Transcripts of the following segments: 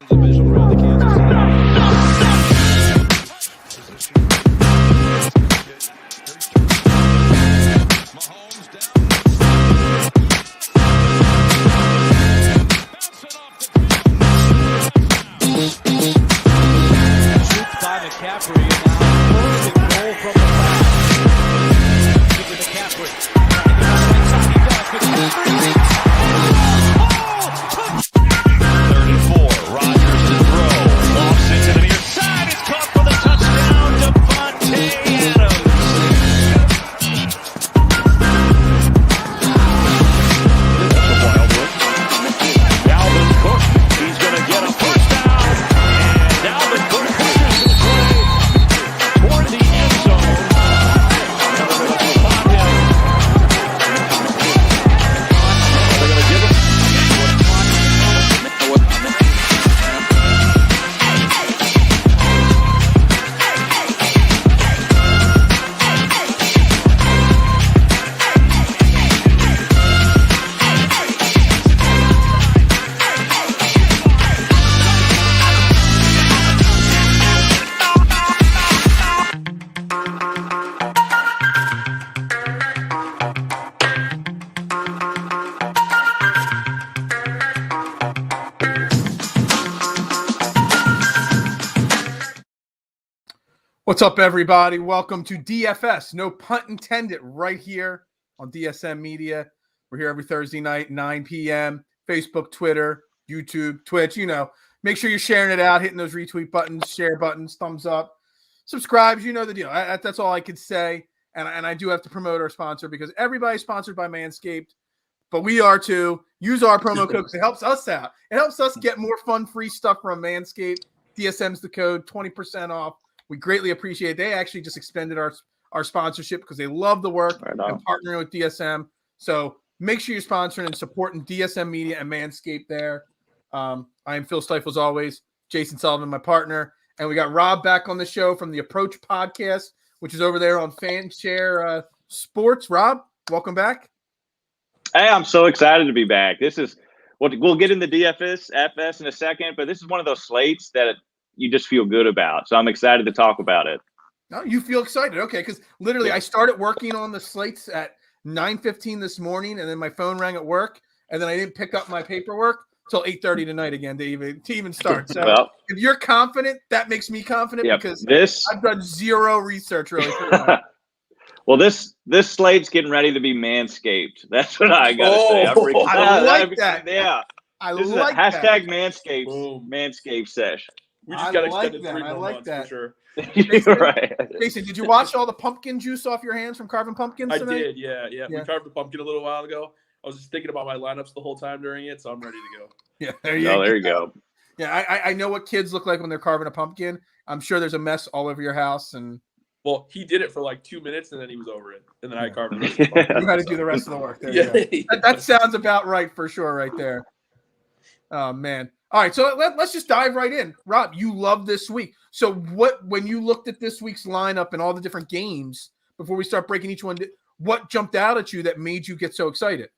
Division round the Kansas City. Shoot by McCaffrey and now first and goal from the back. Give it to McCaffrey. Third and 4. Rodgers to throw. Lofts it to the near side. It's caught for the touchdown. Devontae Adams. That's a wild one. Dalvin Cook. He's going to get a first down. And Dalvin Cook pushes his way toward the end zone. They're going to spot him. They're going to give him. What's up, everybody? Welcome to DFS. No punt intended, right here on DSM Media. We're here every Thursday night, 9 p.m. Facebook, Twitter, YouTube, Twitch. You know, make sure you're sharing it out, hitting those retweet buttons, share buttons, thumbs up, subscribes. You know the deal. That's all I could say. And I do have to promote our sponsor because everybody's sponsored by Manscaped, but we are too. Use our promo code because it helps us out. It helps us get more fun, free stuff from Manscaped. DSM's the code, 20% off. We greatly appreciate it. They actually just extended our sponsorship because they love the work and partnering with DSM. So make sure you're sponsoring and supporting DSM Media and Manscaped there. I am Phil Stiefel as always. Jason Sullivan, my partner. And we got Rob back on the show from the Approach podcast, which is over there on FanShare Sports. Rob, welcome back. Hey, I'm so excited to be back. This is we'll get into DFS FS in a second, but this is one of those slates that you just feel good about. So I'm excited to talk about it. No, you feel excited. Okay, because literally I started working on the slates at 9:15 this morning, and then my phone rang at work, and then I didn't pick up my paperwork till 8:30 tonight again to even start. So well, if you're confident, that makes me confident because I've done zero research really. Well, this slate's getting ready to be Manscaped. That's what I got to say. I like that. Yeah. This is like a hashtag that. Manscaped sesh. We just got extended that. 3 more like months that. for sure. Jason, right. Jason, did you wash all the pumpkin juice off your hands from carving pumpkins tonight? I did, yeah. We carved the pumpkin a little while ago. I was just thinking about my lineups the whole time during it, so I'm ready to go. Yeah, there you go. Yeah, I know what kids look like when they're carving a pumpkin. I'm sure there's a mess all over your house. And well, he did it for like 2 minutes, and then he was over it. And then I carved the rest of the pumpkin. You got to do the rest of the work. There yeah. That sounds about right for sure right there. Oh, man. All right, so let's just dive right in. Rob, you love this week. So when you looked at this week's lineup and all the different games, before we start breaking each one, what jumped out at you that made you get so excited?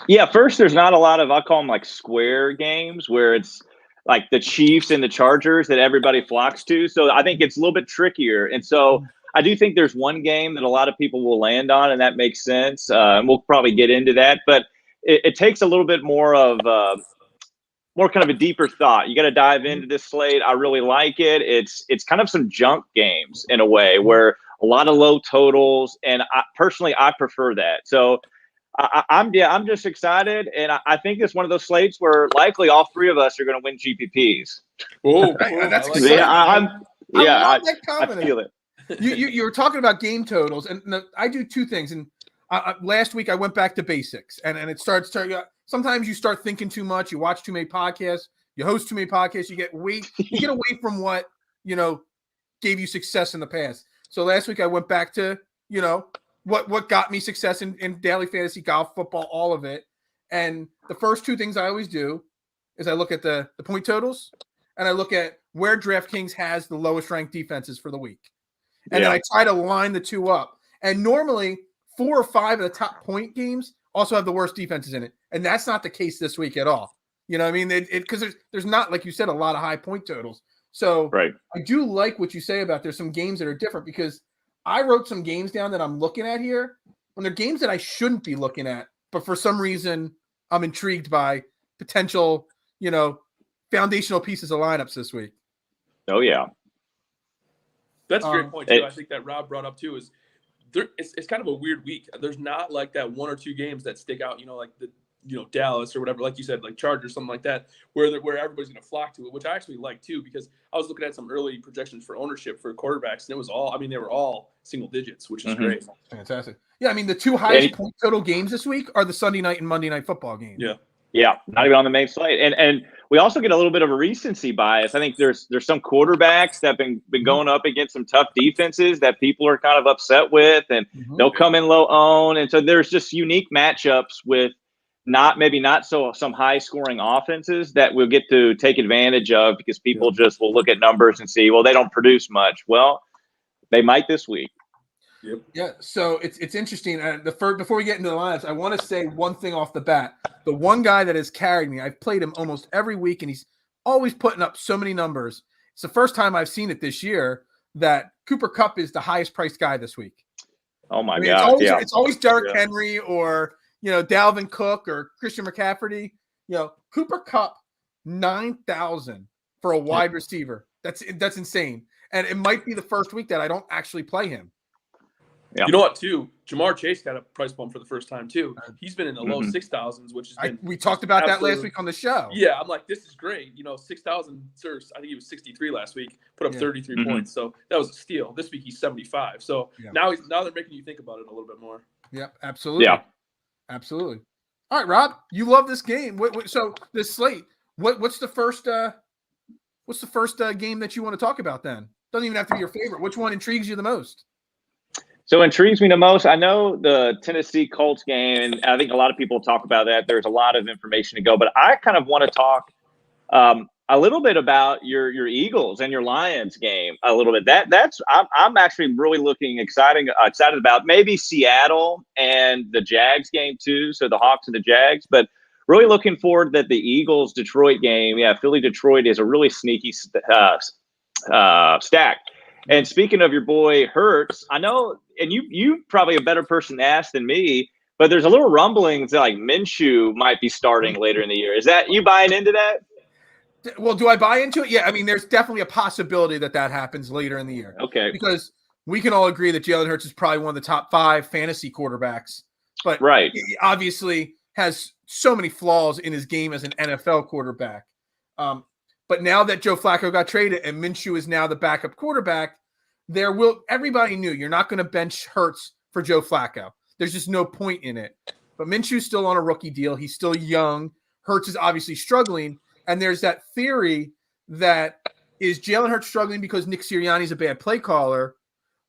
Yeah, first, there's not a lot of, I call them like square games where it's like the Chiefs and the Chargers that everybody flocks to. So I think it's a little bit trickier. And so I do think there's one game that a lot of people will land on, and that makes sense. And we'll probably get into that. But it takes a little bit more of more kind of a deeper thought. You got to dive into this slate. I really like it. It's kind of some junk games in a way where a lot of low totals, and I prefer that. So I'm just excited, and I think it's one of those slates where likely all three of us are going to win GPPs. Oh, that's exciting. I feel it. You were talking about game totals, and I do two things. And last week I went back to basics, and it starts. Sometimes you start thinking too much. You watch too many podcasts. You host too many podcasts. You get away from what gave you success in the past. So last week I went back to what got me success in daily fantasy, golf, football, all of it. And the first two things I always do is I look at the point totals, and I look at where DraftKings has the lowest ranked defenses for the week. And then I try to line the two up. And normally 4 or 5 of the top point games also have the worst defenses in it. And that's not the case this week at all. You know what I mean? Because there's not, like you said, a lot of high point totals. So Right. I do like what you say about there's some games that are different, because I wrote some games down that I'm looking at here, and they're games that I shouldn't be looking at, but for some reason I'm intrigued by potential, foundational pieces of lineups this week. Oh yeah. That's a great point too. I think that Rob brought up too is it's kind of a weird week. There's not like that one or two games that stick out, like the Dallas or whatever, like you said, like Chargers, something like that, where everybody's going to flock to it, which I actually like too, because I was looking at some early projections for ownership for quarterbacks, and it was they were all single digits, which is great. Fantastic. Yeah, I mean, the two highest point total games this week are the Sunday night and Monday night football games. Yeah, not even on the main slate, and we also get a little bit of a recency bias. I think there's some quarterbacks that have been going up against some tough defenses that people are kind of upset with, and they'll come in low own, and so there's just unique matchups with not so some high scoring offenses that we'll get to take advantage of, because people just will look at numbers and see, well, they don't produce much. Well, they might this week. Yep. Yeah, so it's interesting. Before we get into the lineups, I want to say one thing off the bat. The one guy that has carried me, I've played him almost every week, and he's always putting up so many numbers. It's the first time I've seen it this year that Cooper Kupp is the highest priced guy this week. Oh my God! It's always Derrick Henry or Dalvin Cook or Christian McCaffrey. Cooper Kupp, 9,000 for a wide receiver. That's insane, and it might be the first week that I don't actually play him. Yeah. You know what, too? Jamar Chase got a price bump for the first time, too. He's been in the low 6,000s, which has been we talked about that last week on the show. Yeah, I'm like, this is great. 6,000, I think he was 63 last week, put up 33 points. So that was a steal. This week he's 75. So now they're making you think about it a little bit more. Yep, absolutely. Yeah. Absolutely. All right, Rob, you love this game. So this slate, what's the first game that you want to talk about then? Doesn't even have to be your favorite. Which one intrigues you the most? So intrigues me the most, I know the Tennessee Colts game, and I think a lot of people talk about that. There's a lot of information to go, but I kind of want to talk a little bit about your Eagles and your Lions game a little bit. I'm actually really looking excited about maybe Seattle and the Jags game too. So the Hawks and the Jags, but really looking forward that the Eagles Detroit game. Yeah, Philly Detroit is a really sneaky stack. And speaking of your boy Hurts, I know, and you probably a better person to ask than me, but there's a little rumblings that like Minshew might be starting later in the year. Is that you buying into that? Well, do I buy into it? Yeah, I mean, there's definitely a possibility that happens later in the year. Okay. Because we can all agree that Jalen Hurts is probably one of the top 5 fantasy quarterbacks, but he obviously has so many flaws in his game as an NFL quarterback. But now that Joe Flacco got traded and Minshew is now the backup quarterback, everybody knew you're not going to bench Hurts for Joe Flacco. There's just no point in it. But Minshew's still on a rookie deal. He's still young. Hurts is obviously struggling. And there's that theory that is Jalen Hurts struggling because Nick Sirianni is a bad play caller,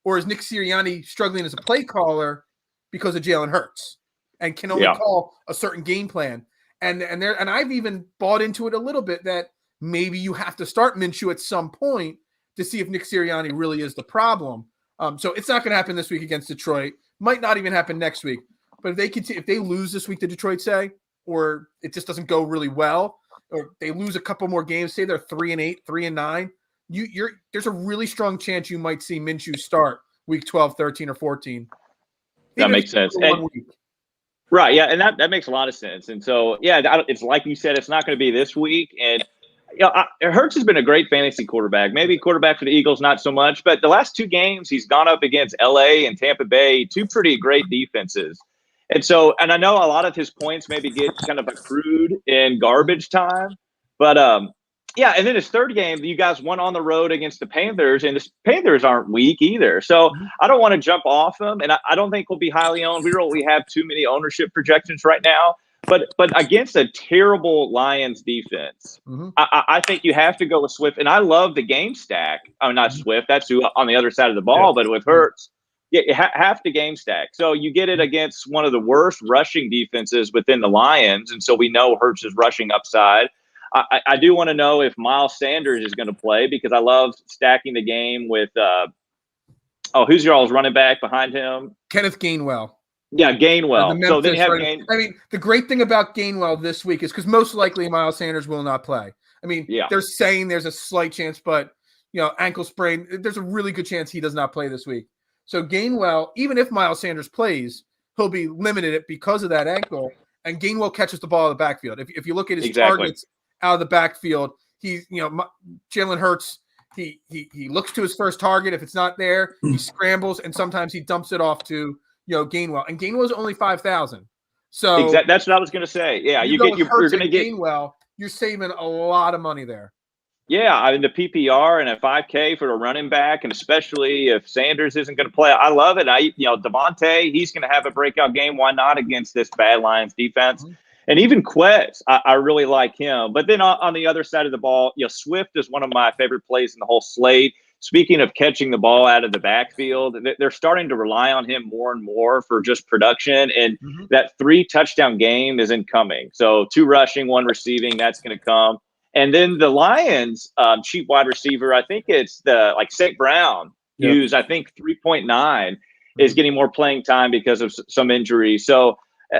or is Nick Sirianni struggling as a play caller because of Jalen Hurts and can only call a certain game plan? And I've even bought into it a little bit that maybe you have to start Minshew at some point to see if Nick Sirianni really is the problem. So it's not going to happen this week against Detroit. Might not even happen next week. But if they lose this week to Detroit, say, or it just doesn't go really well, or they lose a couple more games, say they're 3-8, 3-9, there's a really strong chance you might see Minshew start week 12, 13, or 14. That makes sense. Right, yeah, and that makes a lot of sense. And so, it's like you said, it's not going to be this week. And Hurts has been a great fantasy quarterback. Maybe quarterback for the Eagles, not so much. But the last 2 games, he's gone up against L.A. and Tampa Bay, 2 pretty great defenses. And so, and I know a lot of his points maybe get kind of accrued in garbage time. But, and then his third game, you guys won on the road against the Panthers, and the Panthers aren't weak either. So I don't want to jump off him, and I don't think he'll be highly owned. We don't really have too many ownership projections right now. But against a terrible Lions defense, I think you have to go with Swift. And I love the game stack. Oh, not Swift. That's who on the other side of the ball. But with Hurts, half the game stack. So you get it against one of the worst rushing defenses within the Lions. And so we know Hurts is rushing upside. I do want to know if Miles Sanders is going to play, because I love stacking the game with who's your all's running back behind him? Kenneth Gainwell. Yeah, Gainwell. The So then you have Memphis, I mean, the great thing about Gainwell this week is because most likely Miles Sanders will not play. I mean, they're saying there's a slight chance, but ankle sprain, there's a really good chance he does not play this week. So Gainwell, even if Miles Sanders plays, he'll be limited because of that ankle. And Gainwell catches the ball out of the backfield. If you look at his targets out of the backfield, Jalen Hurts. He looks to his first target. If it's not there, he scrambles, and sometimes he dumps it off to Gainwell. And Gainwell's only 5,000. So that's what I was going to say. Yeah, you're going to get Gainwell. You're saving a lot of money there. Yeah, I mean the PPR and a 5K for a running back, and especially if Sanders isn't going to play, I love it. Devontae, he's going to have a breakout game. Why not against this bad Lions defense? Mm-hmm. And even Quez, I really like him. But then on the other side of the ball, Swift is one of my favorite plays in the whole slate. Speaking of catching the ball out of the backfield, they're starting to rely on him more and more for just production. And that 3-touchdown game isn't coming. So 2 rushing, 1 receiving, that's going to come. And then the Lions, cheap wide receiver, I think it's St. Brown, who's I think 3.9 is getting more playing time because of some injury. So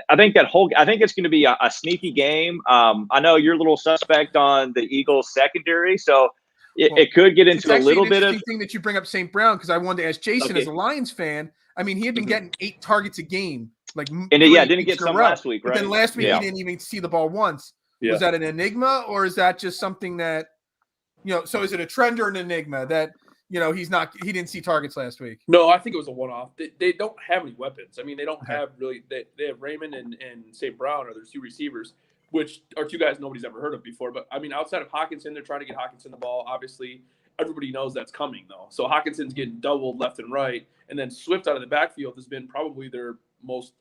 I think it's going to be a sneaky game. I know you're a little suspect on the Eagles secondary, so it could get into a little bit of thing that you bring up St. Brown, because I wanted to ask Jason as a Lions fan. I mean, he had been getting 8 targets a game, didn't get some last week, right? But then last week he didn't even see the ball once. Yeah. Was that an enigma, or is that just something that So is it a trend or an enigma that he didn't see targets last week? No, I think it was a one-off. They don't have any weapons. I mean, they don't have really. They have Raymond and St. Brown are their 2 receivers, which are 2 guys nobody's ever heard of before. But I mean, outside of Hawkinson, they're trying to get Hawkinson the ball. Obviously, everybody knows that's coming though. So Hawkinson's getting doubled left and right, and then Swift out of the backfield has been probably their most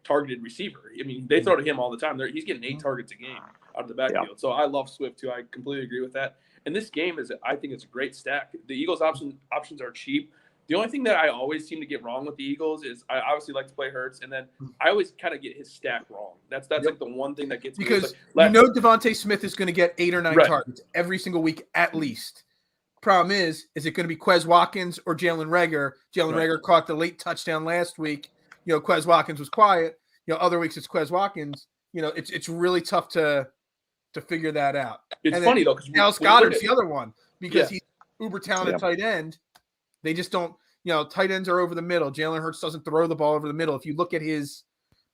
targeted receiver. I mean, they throw to him all the time. He's getting 8 targets a game out of the backfield. Yeah. So I love Swift too. I completely agree with that. And this game I think it's a great stack. The Eagles options are cheap. The only thing that I always seem to get wrong with the Eagles is I obviously like to play Hurts, and then I always kind of get his stack wrong. That's like the one thing that gets me. Because Devontae Smith is going to get 8 or 9 targets every single week at least. Problem is it going to be Quez Watkins or Jalen Reagor? Jalen Reagor caught the late touchdown last week. Quez Watkins was quiet. Other weeks it's Quez Watkins. It's really tough to figure that out. It's funny though, because Dallas Goedert's the other one, because he's uber talented tight end. They just don't, tight ends are over the middle. Jalen Hurts doesn't throw the ball over the middle. If you look at his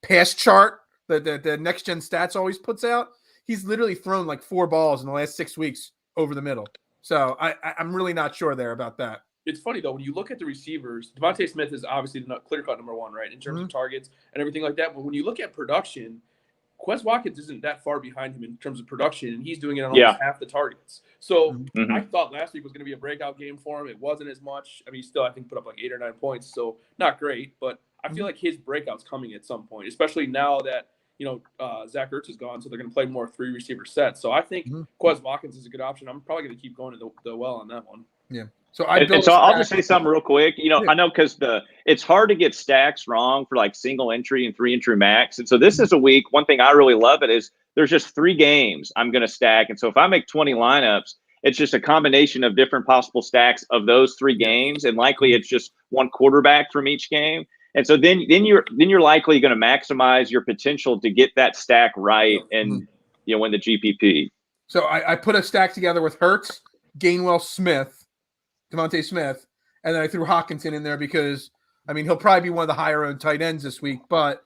pass chart, the next gen stats always puts out, he's literally thrown like 4 balls in the last 6 weeks over the middle. So I'm really not sure there about that. It's funny though, when you look at the receivers, Devontae Smith is obviously the clear-cut number 1, right, in terms of targets and everything like that. But when you look at production, Quez Watkins isn't that far behind him in terms of production, and he's doing it on almost half the targets. So I thought last week was going to be a breakout game for him. It wasn't as much. I mean, he still, I think, put up like 8 or 9 points, so not great. But I feel like his breakout's coming at some point, especially now that Zach Ertz is gone, so they're going to play more 3 receiver sets. So I think Quez Watkins is a good option. I'm probably going to keep going to the well on that one. Yeah. So I'll just say something real quick. I know because it's hard to get stacks wrong for like single entry and 3 entry max. And so this is a week. One thing I really love it is there's just 3 games I'm going to stack. And so if I make 20 lineups, it's just a combination of different possible stacks of those 3 games. And likely it's just 1 quarterback from each game. And so then you're likely going to maximize your potential to get that stack right and win the GPP. So I put a stack together with Hurts, Gainwell, Devontae Smith, and then I threw Hawkinson in there because, I mean, he'll probably be one of the higher-owned tight ends this week, but,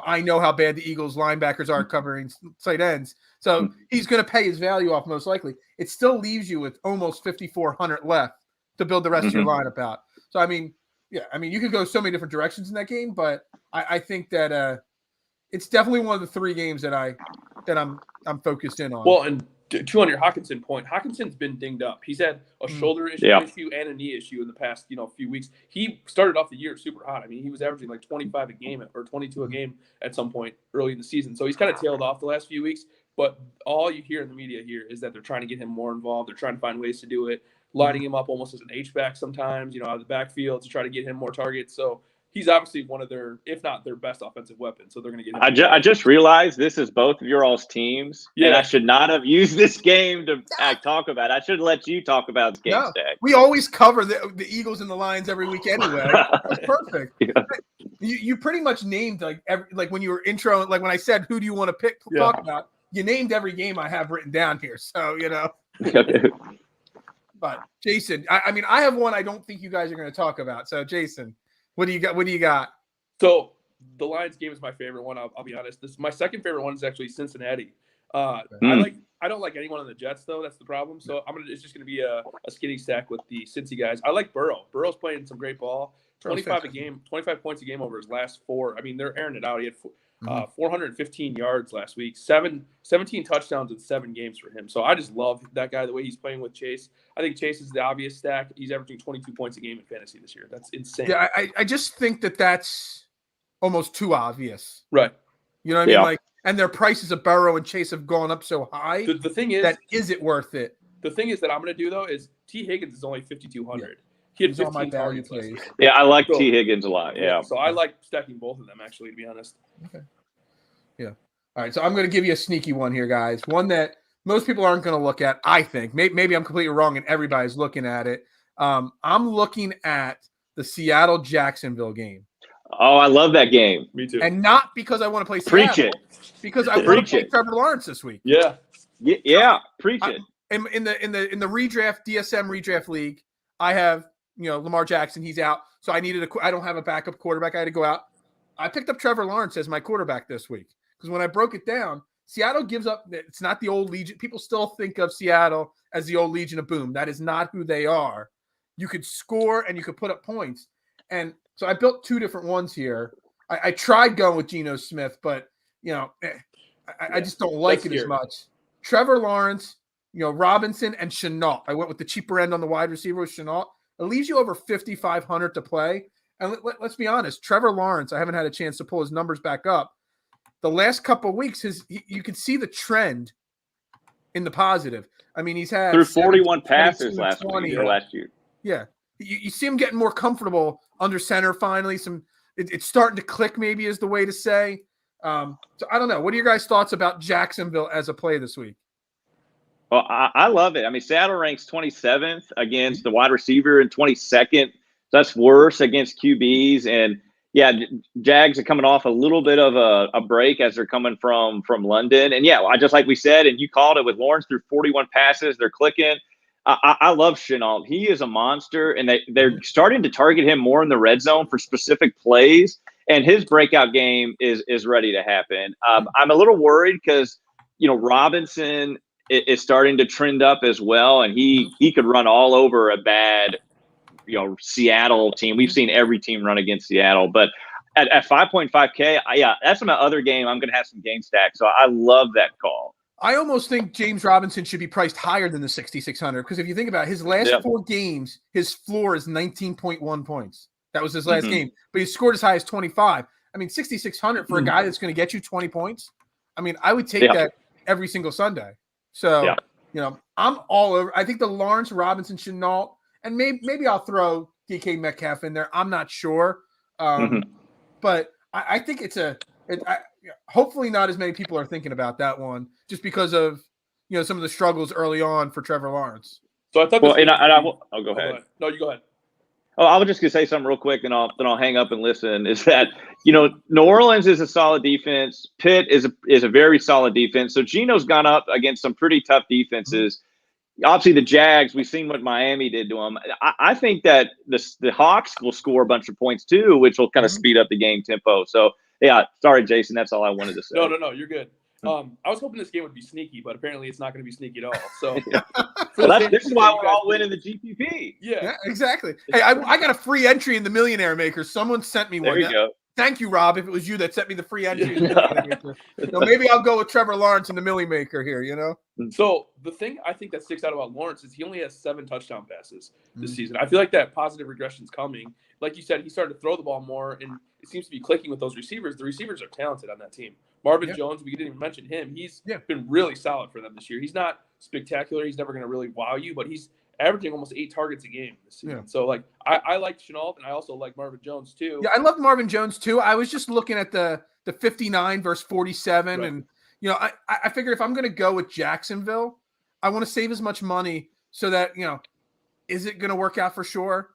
I know how bad the Eagles linebackers are covering tight ends, so he's going to pay his value off most likely. It still leaves you with almost 5,400 left to build the rest of your lineup out. So, I mean, you could go so many different directions in that game, but I think that it's definitely one of the 3 games that I'm focused in on. Well, and to on your Hawkinson point, Hawkinson's been dinged up. He's had a shoulder issue and a knee issue in the past, few weeks. He started off the year super hot. I mean, he was averaging like 25 a game or 22 a game at some point early in the season. So he's kind of tailed off the last few weeks. But all you hear in the media here is that they're trying to get him more involved. They're trying to find ways to do it, lining him up almost as an H-back sometimes, out of the backfield to try to get him more targets. So he's obviously one of their, if not their best offensive weapons. So they're going to get him. I just realized this is both of your all's teams, and I should not have used this game to talk about. I should have let you talk about this game stack. We always cover the Eagles and the Lions every week anyway. That's perfect. You pretty much named like when you were intro, like when I said who do you want to talk about, you named every game I have written down here. So But Jason, I mean, I have one I don't think you guys are going to talk about. So Jason, what do you got? What do you got? So the Lions game is my favorite one. I'll be honest. My second favorite one is actually Cincinnati. I don't like anyone on the Jets though. That's the problem. So it's just gonna be a skinny stack with the Cincy guys. I like Burrow. Burrow's playing some great ball. 25 points a game over his last 4. I mean, they're airing it out. He had 415 yards last week, 17 touchdowns in 7 games for him. So I just love that guy, the way he's playing with Chase. I think Chase is the obvious stack. He's averaging 22 points a game in fantasy this year. That's insane. Yeah, I just think that's almost too obvious. Right. You know what I mean? Like, and their prices of Burrow and Chase have gone up so high. The thing is, is it worth it? The thing is that I'm going to do though is T. Higgins is only 5,200. Yeah. He had 15 targets. Yeah, I like T. Higgins a lot. Yeah. So I like stacking both of them actually, to be honest. Okay. Yeah. All right. So I'm going to give you a sneaky one here, guys. One that most people aren't going to look at. I think maybe I'm completely wrong, and everybody's looking at it. I'm looking at the Seattle-Jacksonville game. Oh, I love that game. Me too. And not because I want to play Seattle. Preach it. Because I want to play Trevor Lawrence this week. Yeah. Yeah. Preach it. In the redraft DSM redraft league, I have Lamar Jackson. He's out, so I don't have a backup quarterback. I had to go out. I picked up Trevor Lawrence as my quarterback this week because when I broke it down, Seattle gives up. It's not the old Legion. People still think of Seattle as the old Legion of Boom. That is not who they are. You could score and you could put up points, and so I built 2 different ones here. I tried going with Geno Smith, but I just don't like it as much. Trevor Lawrence, Robinson and Shenault. I went with the cheaper end on the wide receiver with Shenault. It leaves you over 5,500 to play. And let's be honest, Trevor Lawrence, I haven't had a chance to pull his numbers back up. The last couple of weeks, you can see the trend in the positive. I mean, he's had through 41 passes last year. Yeah. You see him getting more comfortable under center finally. It's starting to click, maybe is the way to say. So I don't know. What are your guys' thoughts about Jacksonville as a play this week? Well, I love it. I mean, Seattle ranks 27th against the wide receiver and 22nd. That's worse against QBs. And yeah, Jags are coming off a little bit of a break as they're coming from London. And yeah, just like we said, and you called it with Lawrence through 41 passes, they're clicking. I love Shenault. He is a monster, and they're starting to target him more in the red zone for specific plays. And his breakout game is ready to happen. I'm a little worried because Robinson is starting to trend up as well, and he could run all over a bad Seattle team. We've seen every team run against Seattle, but at 5.5K, that's my other game. I'm going to have some game stacks, so I love that call. I almost think James Robinson should be priced higher than the 6,600 because if you think about it, his last 4 games, his floor is 19.1 points. That was his last game, but he scored as high as 25. I mean, 6,600 for a guy that's going to get you 20 points. I mean, I would take that every single Sunday. So, I'm all over. I think the Lawrence, Robinson, Shenault, and maybe I'll throw DK Metcalf in there. I'm not sure. But I think hopefully not as many people are thinking about that one just because of, some of the struggles early on for Trevor Lawrence. So I thought go ahead. No, you go ahead. Oh, I was just going to say something real quick, and I'll hang up and listen. Is that New Orleans is a solid defense. Pitt is a very solid defense. So Geno's gone up against some pretty tough defenses. Obviously, the Jags, we've seen what Miami did to them. I think that the Hawks will score a bunch of points too, which will kind of speed up the game tempo. So yeah, sorry, Jason, that's all I wanted to say. No, you're good. I was hoping this game would be sneaky, but apparently it's not going to be sneaky at all. So this is why we're all winning the GPP. Yeah, exactly. Hey, I got a free entry in the Millionaire Maker. Someone sent me one. There you go. Thank you, Rob. If it was you that sent me the free entry, so maybe I'll go with Trevor Lawrence in the Millie Maker here. So the thing I think that sticks out about Lawrence is he only has 7 touchdown passes this season. I feel like that positive regression is coming. Like you said, he started to throw the ball more, and it seems to be clicking with those receivers. The receivers are talented on that team. Marvin Jones, we didn't even mention him. He's been really solid for them this year. He's not spectacular. He's never going to really wow you, but he's averaging almost 8 targets a game this season. Yeah. So, I like Shenault, and I also like Marvin Jones, too. Yeah, I love Marvin Jones, too. I was just looking at the 59 versus 47, and, I figured if I'm going to go with Jacksonville, I want to save as much money so that, is it going to work out for sure?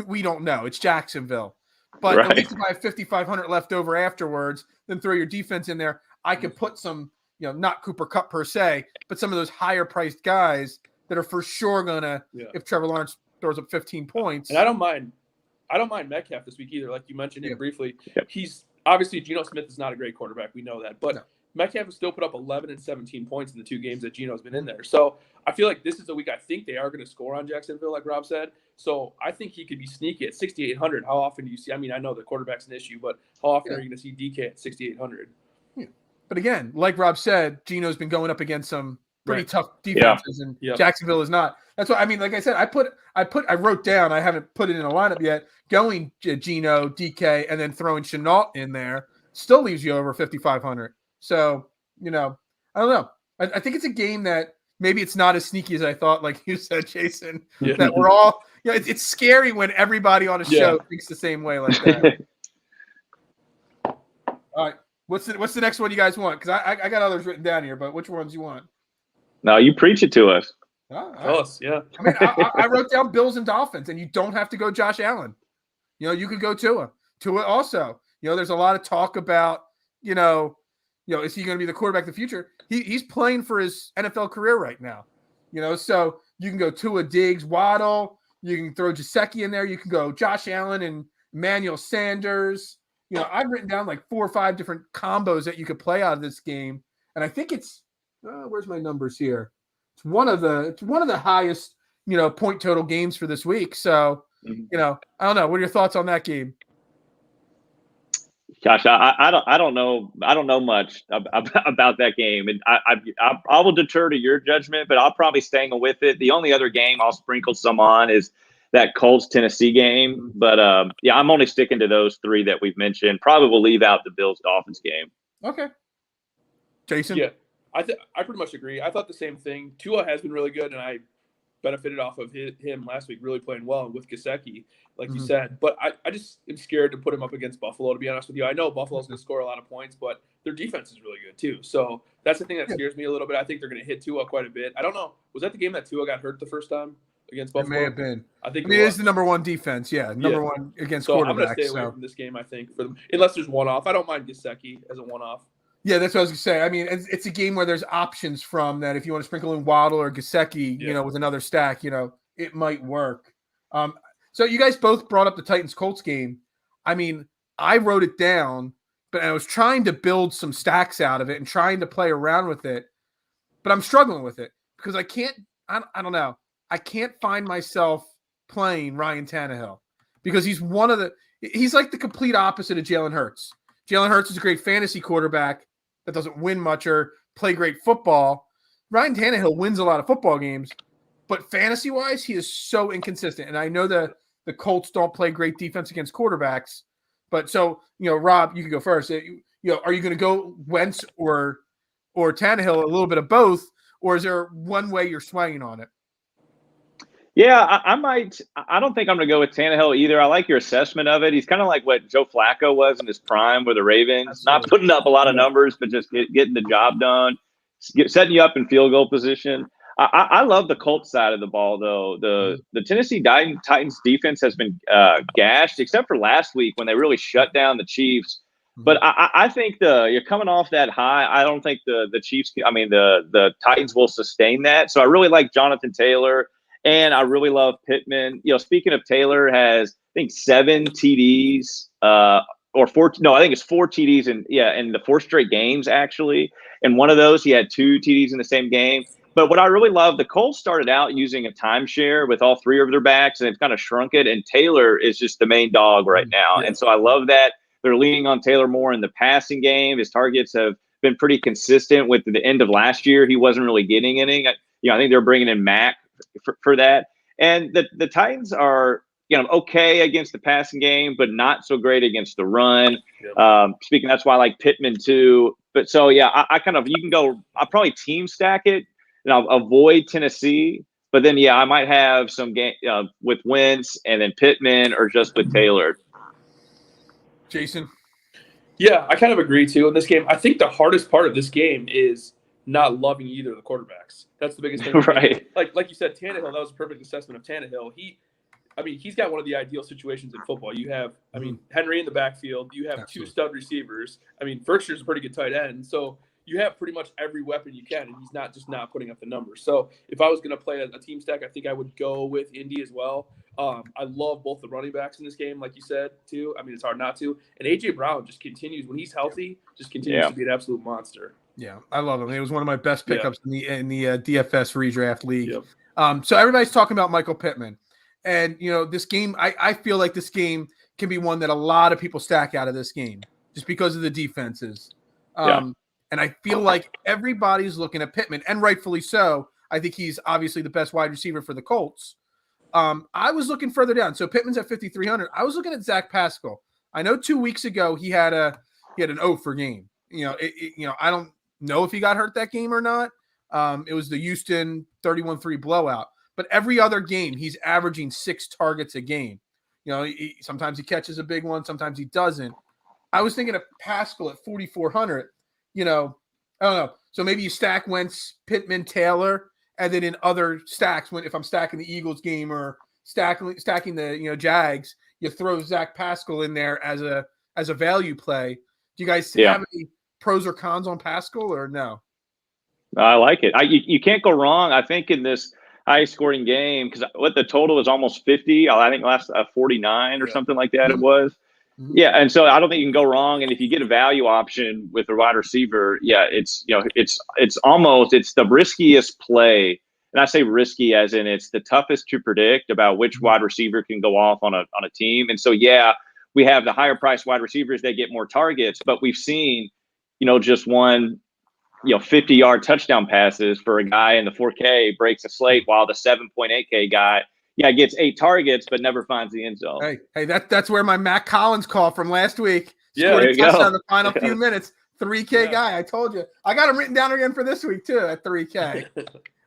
We don't know. It's Jacksonville. But at least if I have 5,500 left over afterwards, then throw your defense in there. I could put some, not Cooper Kupp per se, but some of those higher priced guys that are for sure gonna, if Trevor Lawrence throws up 15 points. And I don't mind Metcalf this week either. Like you mentioned him briefly. He's obviously Geno Smith is not a great quarterback. We know that, but Metcalf has still put up 11 and 17 points in the 2 games that Geno's been in there. So I feel like this is a week I think they are going to score on Jacksonville, like Rob said. So I think he could be sneaky at 6,800. How often do you see? I mean, I know the quarterback's an issue, but how often are you going to see DK at 6,800? Yeah. But again, like Rob said, Geno's been going up against some pretty tough defenses, and Jacksonville is not. That's what I mean. Like I said, I wrote down. I haven't put it in a lineup yet. Going Geno, DK, and then throwing Chenault in there still leaves you over 5,500. So I don't know. I think it's a game that maybe it's not as sneaky as I thought. Like you said, Jason, that we're all. It's scary when everybody on a show thinks the same way like that. All right, what's the next one you guys want? Because I got others written down here, but which ones you want? No, you preach it to us. Us, yeah. I mean, I wrote down Bills and Dolphins, and you don't have to go Josh Allen. You could go Tua. Tua also. There's a lot of talk about, is he going to be the quarterback of the future? He's playing for his NFL career right now. So you can go Tua, Diggs, Waddle. You can throw Gesicki in there. You can go Josh Allen and Emmanuel Sanders. I've written down like 4 or 5 different combos that you could play out of this game, and I think it's where's my numbers here? It's one of the highest point total games for this week. So I don't know. What are your thoughts on that game? Gosh, I don't know much about that game, and I will defer to your judgment, but I'll probably staying with it. The only other game I'll sprinkle some on is that Colts Tennessee game, but I'm only sticking to those 3 that we've mentioned. Probably will leave out the Bills Dolphins game. Okay, Jason. Yeah, I pretty much agree. I thought the same thing. Tua has been really good, and I benefited off of him last week, really playing well with Gesicki, like you said. But I just am scared to put him up against Buffalo, to be honest with you. I know Buffalo's going to score a lot of points, but their defense is really good too. So that's the thing that scares me a little bit. I think they're going to hit Tua quite a bit. I don't know. Was that the game that Tua got hurt the first time against Buffalo? It may have been. I think it is the number 1 defense. Yeah, number 1 against quarterbacks. I'm going to stay away from this game, I think, unless there's one-off. I don't mind Gesicki as a one-off. Yeah, that's what I was going to say. I mean, it's a game where there's options from that. If you want to sprinkle in Waddle or Gesicki, with another stack, it might work. So you guys both brought up the Titans-Colts game. I mean, I wrote it down, but I was trying to build some stacks out of it and trying to play around with it, but I'm struggling with it because I don't know. I can't find myself playing Ryan Tannehill because he's like the complete opposite of Jalen Hurts. Jalen Hurts is a great fantasy quarterback that doesn't win much or play great football. Ryan Tannehill wins a lot of football games, but fantasy-wise, he is so inconsistent. And I know the Colts don't play great defense against quarterbacks, but so, Rob, you can go first. Are you going to go Wentz or Tannehill, a little bit of both, or is there one way you're swinging on it? Yeah, I might. I don't think I'm going to go with Tannehill either. I like your assessment of it. He's kind of like what Joe Flacco was in his prime with the Ravens. Absolutely. Not putting up a lot of numbers, but just getting the job done, setting you up in field goal position. I love the Colts side of the ball, though. The Tennessee Titans defense has been gashed, except for last week when they really shut down the Chiefs. But I think you're coming off that high. I don't think the Chiefs – the Titans will sustain that. So I really like Jonathan Taylor. And I really love Pittman. Speaking of Taylor, has I think 7 TDs or 4. No, I think it's 4 TDs in the 4 straight games actually. And one of those he had 2 TDs in the same game. But what I really love, the Colts started out using a timeshare with all 3 of their backs, and it's kind of shrunk it. And Taylor is just the main dog right now, and so I love that they're leaning on Taylor more in the passing game. His targets have been pretty consistent with the end of last year. He wasn't really getting any. I think they're bringing in Mack for that. And the Titans are, okay against the passing game, but not so great against the run. Speaking, that's why I like Pittman too. But so, you can go, I'll probably team stack it and I'll avoid Tennessee. But then, I might have some game with Wentz and then Pittman or just with Taylor. Jason? Yeah, I kind of agree too in this game. I think the hardest part of this game is not loving either of the quarterbacks. That's the biggest thing. Right. Like you said, Tannehill, that was a perfect assessment of Tannehill. I mean, he's got one of the ideal situations in football. You have, I mean, Henry in the backfield. You have Absolutely. 2 stud receivers. I mean, Berkshire's a pretty good tight end. So you have pretty much every weapon you can, and he's not putting up the numbers. So if I was going to play a team stack, I think I would go with Indy as well. I love both the running backs in this game, like you said, too. I mean, it's hard not to. And A.J. Brown just continues, when he's healthy, just continues to be an absolute monster. Yeah, I love him. It was one of my best pickups in the DFS redraft league. Yep. So everybody's talking about Michael Pittman. And, this game, I feel like this game can be one that a lot of people stack out of this game just because of the defenses. And I feel like everybody's looking at Pittman, and rightfully so. I think he's obviously the best wide receiver for the Colts. I was looking further down. So Pittman's at 5,300. I was looking at Zach Pascal. I know 2 weeks ago he had an O for game. I don't know if he got hurt that game or not. It was the Houston 31-3 blowout. But every other game, he's averaging 6 targets a game. Sometimes he catches a big one, sometimes he doesn't. I was thinking of Pascal at 4,400. I don't know. So maybe you stack Wentz, Pittman, Taylor, and then in other stacks, if I'm stacking the Eagles game or stacking the Jags, you throw Zach Pascal in there as a value play. Do you guys have any pros or cons on Pascal or no? I like it. You can't go wrong. I think in this high scoring game, because what the total was almost 50. I think last 49 or something like that. It was. Yeah, and so I don't think you can go wrong. And if you get a value option with a wide receiver, it's the riskiest play. And I say risky as in it's the toughest to predict about which wide receiver can go off on a team. And so we have the higher priced wide receivers that get more targets, but we've seen just one 50-yard touchdown passes for a guy in the 4K breaks a slate, while the 7.8K guy gets 8 targets but never finds the end zone. Hey, that's where my Matt Collins call from last week. Scored a touchdown in the final few minutes. 3K guy. I told you. I got him written down again for this week too at 3K.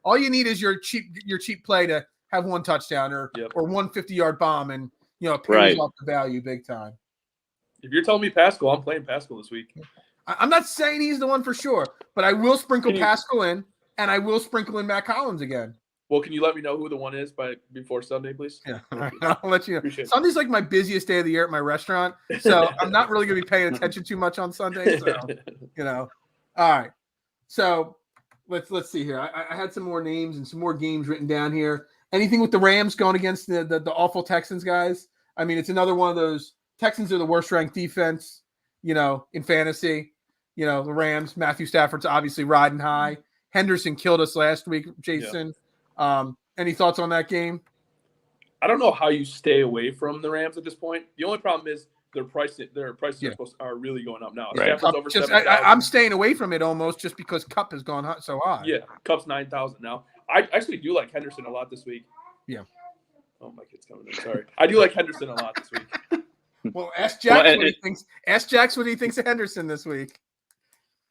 All you need is your cheap play to have 1 touchdown or 1 50-yard bomb, and it pays off the value big time. If you're telling me Pascal, I'm playing Pascal this week. I'm not saying he's the one for sure, but I will sprinkle Pascal in, and I will sprinkle in Matt Collins again. Well, can you let me know who the one is before Sunday, please? Yeah, I'll let you know. Sunday's like my busiest day of the year at my restaurant, so I'm not really going to be paying attention too much on Sunday. So, All right. So let's see here. I had some more names and some more games written down here. Anything with the Rams going against the awful Texans, guys? I mean, it's another one of those. Texans are the worst ranked defense, in fantasy. The Rams, Matthew Stafford's obviously riding high. Henderson killed us last week, Jason. Any thoughts on that game? I don't know how you stay away from the Rams at this point. The only problem is their prices are really going up now. Right. I'm staying away from it almost just because Kupp has gone so high. Yeah, Kupp's 9,000 now. I actually do like Henderson a lot this week. Yeah. Oh, my kid's coming in. Sorry. I do like Henderson a lot this week. Well, ask Jax what he thinks. Ask Jax what he thinks of Henderson this week.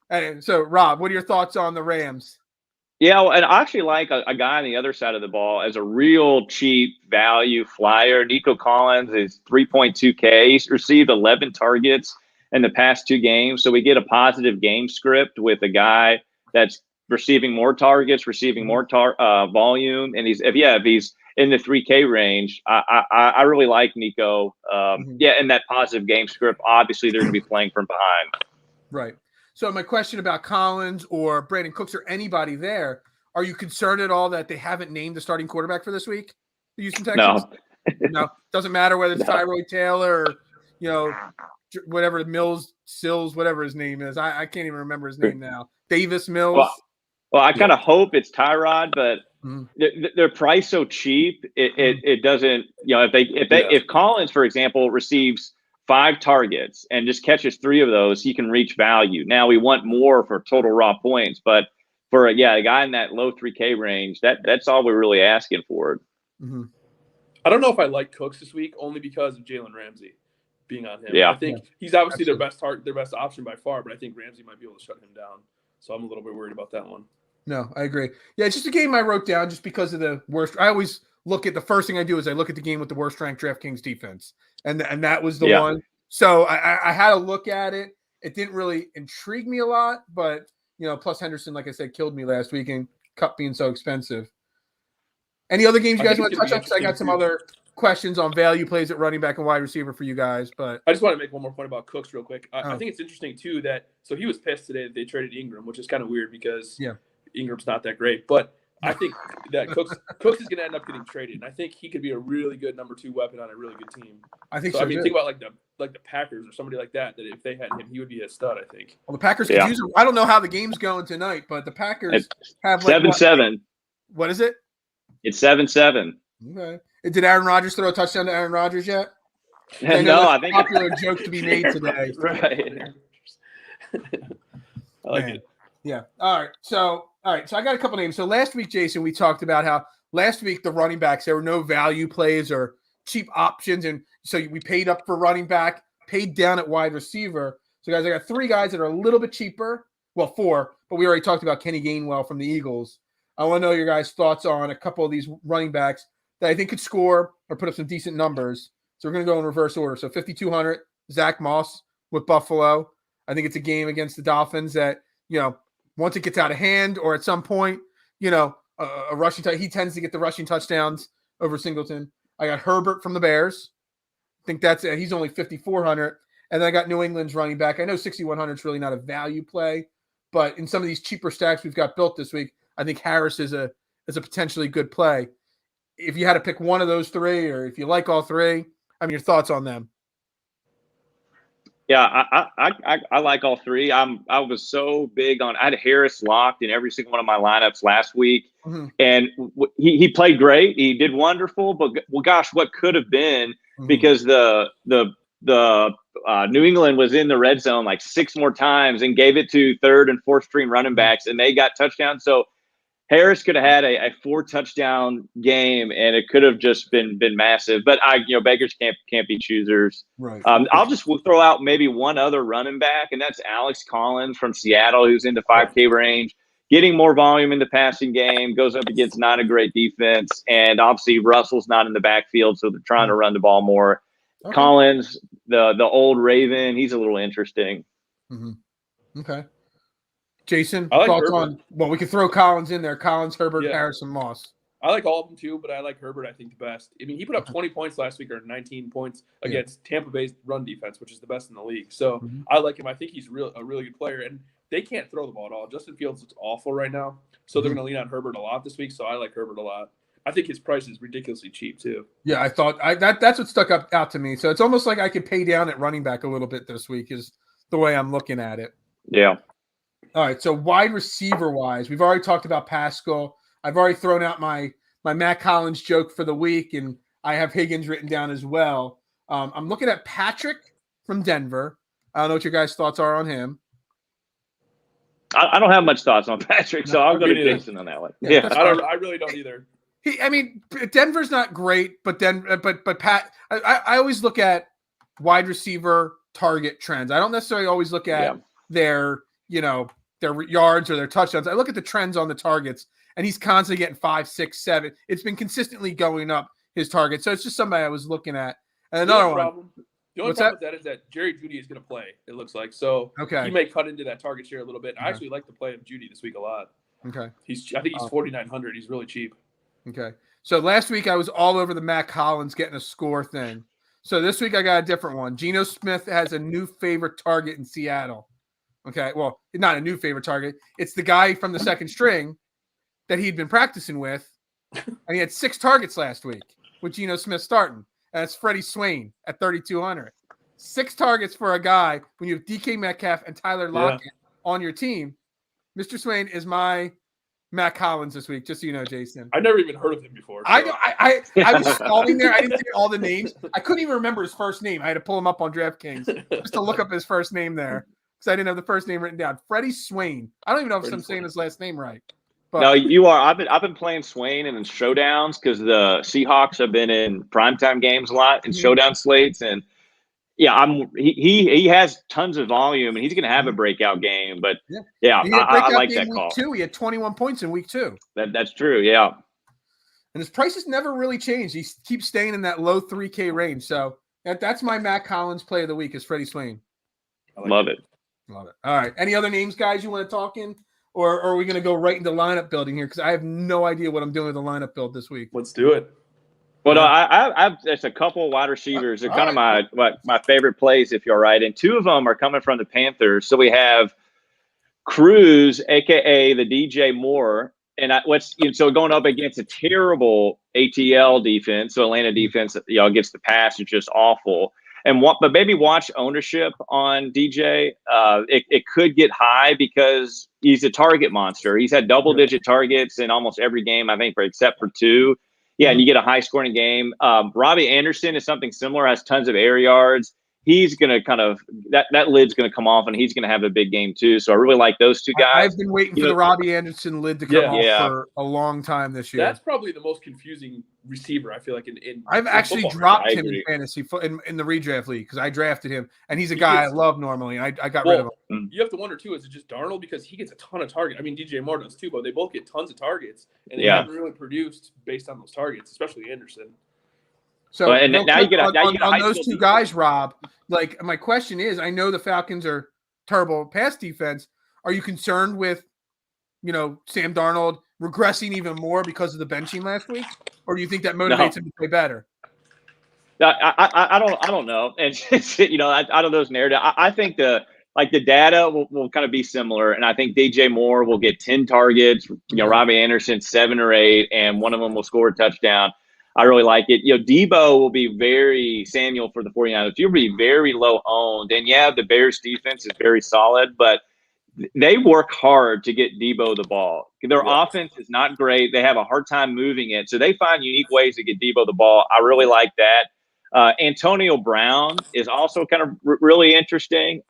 And so, Rob, what are your thoughts on the Rams? Yeah, and I actually like a guy on the other side of the ball as a real cheap value flyer. Nico Collins is 3.2K. He's received 11 targets in the past 2 games. So we get a positive game script with a guy that's receiving more targets, receiving more volume. And if he's in the 3K range, I really like Nico. In that positive game script, obviously they're going to be playing from behind. Right. So my question about Collins or Brandon Cooks or anybody there, are you concerned at all that they haven't named the starting quarterback for this week? The Houston Texans? No. Doesn't matter whether it's Tyrod Taylor or, whatever Sills, whatever his name is. I can't even remember his name now. Davis Mills. Well, I kind of hope it's Tyrod, but they're priced so cheap, it doesn't. If Collins, for example, receives 5 targets and just catches 3 of those, he can reach value. Now we want more for total raw points, but for a guy in that low 3K range, that's all we're really asking for. Mm-hmm. I don't know if I like Cooks this week only because of Jalen Ramsey being on him. Yeah. I think he's obviously their best option by far, but I think Ramsey might be able to shut him down. So I'm a little bit worried about that one. No, I agree. Yeah, it's just a game I wrote down just because of the worst. I always look at the first thing I do is I look at the game with the worst ranked DraftKings defense. And that was the one. So I had a look at it. It didn't really intrigue me a lot, but plus Henderson, like I said, killed me last week, and Kupp being so expensive. Any other games you guys want to touch on? Because I got some other questions on value plays at running back and wide receiver for you guys, but I just want to make one more point about Cooks real quick. I Oh. think it's interesting too that so he was pissed today that they traded Ingram, which is kind of weird because Ingram's not that great. But I think that Cooks is going to end up getting traded, and I think he could be a really good number 2 weapon on a really good team. I think so. so I mean, too. think about like the Packers or somebody like that. That if they had him, he would be a stud. I think. Well, the Packers could use him. I don't know how the game's going tonight, but the Packers have like 7-7. What is it? It's 7-7. Okay. Did Aaron Rodgers throw a touchdown to Aaron Rodgers yet? No, I think a popular joke to be made today. Right. I like it. Yeah. All right. So I got a couple names. So last week, Jason, we talked about how last week the running backs, there were no value plays or cheap options, and so we paid up for running back, paid down at wide receiver. So guys, I got 3 guys that are a little bit cheaper. Well, 4, but we already talked about Kenny Gainwell from the Eagles. I want to know your guys' thoughts on a couple of these running backs that I think could score or put up some decent numbers. So we're going to go in reverse order. So 5,200, Zach Moss with Buffalo. I think it's a game against the Dolphins that, once it gets out of hand or at some point, a rushing he tends to get the rushing touchdowns over Singleton. I got Herbert from the Bears. I think that's it. He's only 5,400. And then I got New England's running back. I know 6,100 is really not a value play, but in some of these cheaper stacks we've got built this week, I think Harris is a potentially good play. If you had to pick one of those 3, or if you like all 3, your thoughts on them? Yeah, I like all 3. I was so big on. I had Harris locked in every single one of my lineups last week, and he played great. He did wonderful. But gosh, what could have been because the New England was in the red zone like 6 more times and gave it to 3rd and 4th string running backs, and they got touchdowns. So Harris could have had a 4 touchdown game, and it could have just been massive. But beggars can't be choosers. Right. I'll just throw out maybe one other running back, and that's Alex Collins from Seattle, who's in the 5K range, getting more volume in the passing game, goes up against not a great defense, and obviously Russell's not in the backfield, so they're trying to run the ball more. Okay. Collins, the old Raven, he's a little interesting. Okay. Jason, I like thoughts Herbert. on? Well, we could throw Collins in there. Collins, Herbert, Harrison, Moss. I like all of them too, but I like Herbert, I think, the best. I mean, he put up 20 points last week or 19 points against Tampa Bay's run defense, which is the best in the league. So I like him. I think he's a really good player, and they can't throw the ball at all. Justin Fields looks awful right now, so they're going to lean on Herbert a lot this week. So I like Herbert a lot. I think his price is ridiculously cheap too. Yeah, I thought that's what stuck out to me. So it's almost like I could pay down at running back a little bit this week is the way I'm looking at it. Yeah. All right, so wide receiver wise, we've already talked about Pascal. I've already thrown out my Matt Collins joke for the week, and I have Higgins written down as well. I'm looking at Patrick from Denver. I don't know what your guys' thoughts are on him. I don't have much thoughts on Patrick, so I'll go to Jason on that one. Yeah. I really don't either. Denver's not great, but Pat, I always look at wide receiver target trends. I don't necessarily always look at their yards or their touchdowns. I look at the trends on the targets, and he's constantly getting 5, 6, 7. It's been consistently going up his target. So it's just somebody I was looking at. And another one. The only problem with that is that Jerry Jeudy is going to play, it looks like. So he may cut into that target share a little bit. I actually like the play of Jeudy this week a lot. Okay. I think he's 4,900. He's really cheap. Okay. So last week I was all over the Matt Collins getting a score thing. So this week I got a different one. Geno Smith has a new favorite target in Seattle. Okay. Well, not a new favorite target. It's the guy from the second string that he'd been practicing with. And he had 6 targets last week with Geno Smith starting. And that's Freddie Swain at 3,200. 6 targets for a guy when you have DK Metcalf and Tyler Lockett on your team. Mr. Swain is my Matt Collins this week, just so you know, Jason. I never even heard of him before. So. I was stalling there. I didn't see all the names. I couldn't even remember his first name. I had to pull him up on DraftKings just to look up his first name there because I didn't have the first name written down. Freddie Swain. I don't even know if I'm saying his last name right. But, no, you are. I've been playing Swain and in showdowns because the Seahawks have been in primetime games a lot in showdown slates, and he has tons of volume and he's going to have a breakout game. But I like that call. He had 21 points in week 2. That's true. Yeah, and his prices never really changed. He keeps staying in that low 3K range. So that's my Matt Collins play of the week is Freddie Swain. Love it. All right. Any other names, guys, you want to talk in? Or are we going to go right into lineup building here? Because I have no idea what I'm doing with the lineup build this week. Let's do it. Well, no, I've there's a couple of wide receivers. They're kind of my favorite plays, if you're right. And two of them are coming from the Panthers. So we have Cruz, aka the DJ Moore, and so going up against a terrible ATL defense. So Atlanta defense, gets the pass. It's just awful. But maybe watch ownership on DJ. It could get high because he's a target monster. He's had double-digit targets in almost every game, I think, except for 2. Yeah, and you get a high-scoring game. Robbie Anderson is something similar, has tons of air yards. He's going to that lid's going to come off, and he's going to have a big game too. So I really like those two guys. I've been waiting for the Robbie Anderson lid to come off for a long time this year. That's probably the most confusing receiver, I feel like, in I've actually dropped him in fantasy in the redraft league because I drafted him, and he's a guy I love normally, and I got rid of him. You have to wonder, too, is it just Darnold? Because he gets a ton of targets. I mean, DJ Moore does, too, but they both get tons of targets, and they haven't really produced based on those targets, especially Anderson. So now you get on those two guys, Rob. Like, my question is, I know the Falcons are terrible pass defense. Are you concerned with, Sam Darnold regressing even more because of the benching last week, or do you think that motivates him to play better? I don't know, and out of those narratives, I think the data will kind of be similar, and I think DJ Moore will get 10 targets. Robbie Anderson 7 or 8, and one of them will score a touchdown. I really like it. Debo will be very Samuel for the 49ers. You'll be very low owned. And the Bears defense is very solid, but they work hard to get Debo the ball. Their offense is not great. They have a hard time moving it. So they find unique ways to get Debo the ball. I really like that. Antonio Brown is also kind of really interesting.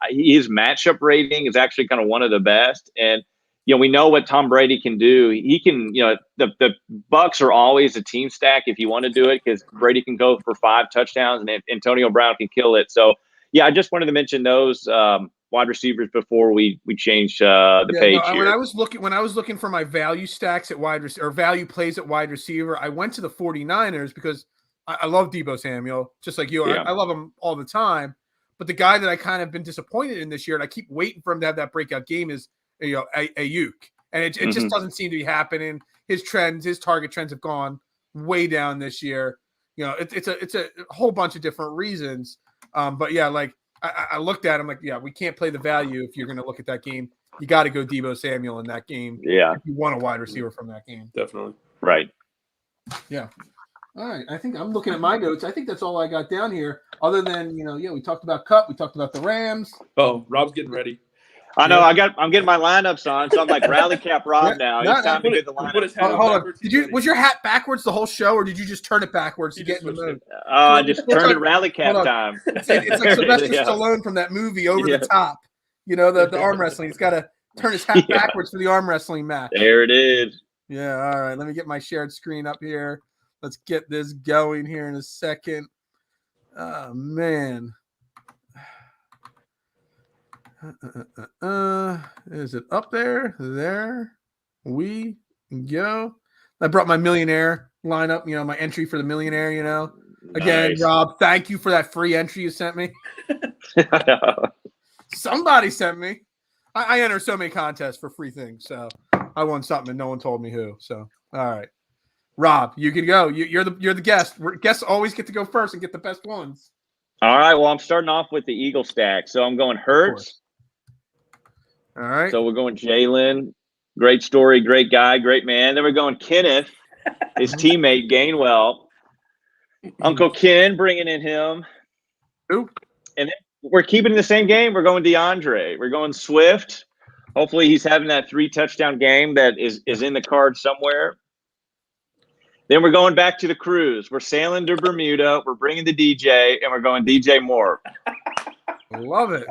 His matchup rating is actually kind of one of the best. And we know what Tom Brady can do. He can, the Bucks are always a team stack if you want to do it because Brady can go for 5 touchdowns and Antonio Brown can kill it. So, I just wanted to mention those wide receivers before we change the page here. When I was looking for my value stacks at wide receiver or value plays at wide receiver, I went to the 49ers because I love Debo Samuel, just like you. I love him all the time. But the guy that I kind of been disappointed in this year, and I keep waiting for him to have that breakout game, is Ayuk, and it just doesn't seem to be happening. His target trends have gone way down this year. It's a whole bunch of different reasons. But I looked at him we can't play the value if you're going to look at that game. You got to go Debo Samuel in that game. Yeah, if you want a wide receiver from that game, definitely right. Yeah. All right. I think I'm looking at my notes. I think that's all I got down here. Other than we talked about Cup, we talked about the Rams. Oh, Rob's getting ready. I know. I'm getting my lineups on, so I'm like rally cap Rob now. It's time to get the lineup. Hold on. Was your hat backwards the whole show, or did you just turn it backwards to get in the mood? I just turned it rally cap time. It's like Sylvester Stallone from that movie, Over the Top. The arm wrestling. He's got to turn his hat backwards for the arm wrestling match. There it is. Yeah. All right. Let me get my shared screen up here. Let's get this going here in a second. Oh man. Is it up there? There we go. I brought my millionaire lineup, my entry for the millionaire, Again, nice. Rob, thank you for that free entry you sent me. Somebody sent me. I enter so many contests for free things, so I won something and no one told me who. So, all right. Rob, you can go. You're the guest. Guests always get to go first and get the best ones. All right. Well, I'm starting off with the Eagle stack. So I'm going Hurts. All right. So we're going Jalen. Great story, great guy, great man. Then we're going Kenneth, his teammate Gainwell. Uncle Ken bringing in him. Ooh. And then we're keeping the same game. We're going DeAndre. We're going Swift. Hopefully he's having that 3-touchdown game that is in the card somewhere. Then we're going back to the cruise. We're sailing to Bermuda. We're bringing the DJ, and we're going DJ Moore. Love it.